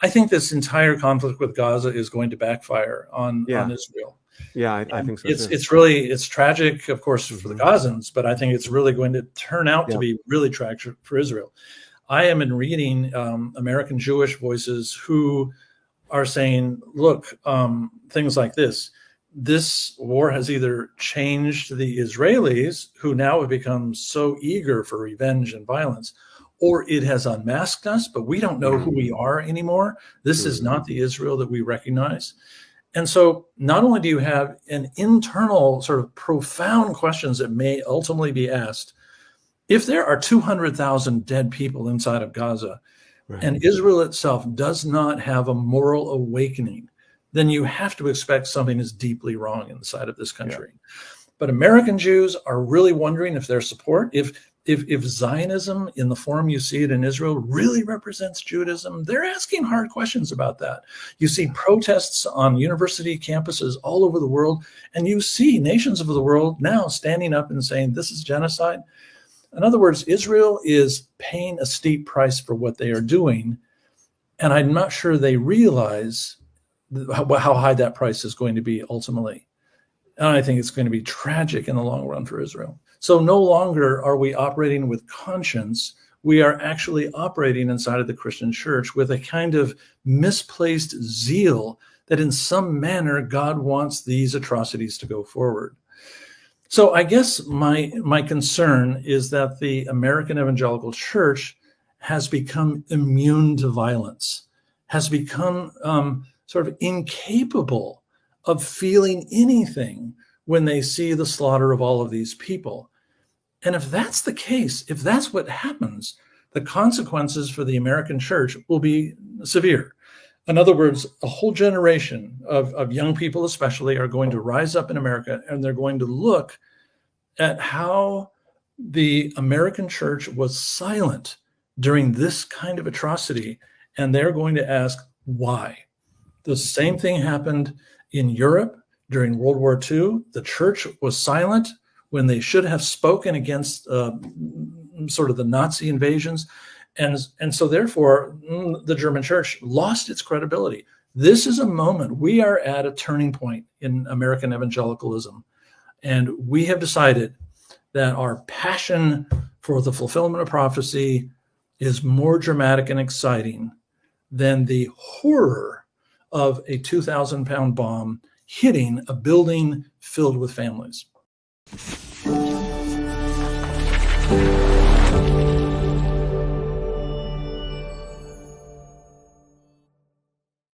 I think this entire conflict with Gaza is going to backfire on Israel. Yeah, I think so too. It's tragic, of course, for the Gazans, but I think it's really going to turn out to be really tragic for Israel. I am reading American Jewish voices who are saying, look, things like this. This war has either changed the Israelis, who now have become so eager for revenge and violence, or it has unmasked us, but we don't know who we are anymore. This is not the Israel that we recognize. And so not only do you have an internal sort of profound questions that may ultimately be asked, if there are 200,000 dead people inside of Gaza, and Israel itself does not have a moral awakening, then you have to expect something is deeply wrong inside of this country. But American Jews are really wondering if their support, if Zionism in the form you see it in Israel really represents Judaism, they're asking hard questions about that. You see protests on university campuses all over the world, and you see nations of the world now standing up and saying, this is genocide. In other words, Israel is paying a steep price for what they are doing, and I'm not sure they realize how high that price is going to be ultimately. And I think it's going to be tragic in the long run for Israel. So no longer are we operating with conscience. We are actually operating inside of the Christian church with a kind of misplaced zeal that in some manner God wants these atrocities to go forward. So I guess my concern is that the American evangelical church has become immune to violence, has become sort of incapable of feeling anything when they see the slaughter of all of these people. And if that's the case, if that's what happens, the consequences for the American church will be severe. In other words, a whole generation of young people especially are going to rise up in America, and they're going to look at how the American church was silent during this kind of atrocity, and they're going to ask why. The same thing happened in Europe during World War II. The church was silent when they should have spoken against sort of the Nazi invasions. And so therefore, the German church lost its credibility. This is a moment. We are at a turning point in American evangelicalism. And we have decided that our passion for the fulfillment of prophecy is more dramatic and exciting than the horror of a 2,000-pound bomb hitting a building filled with families.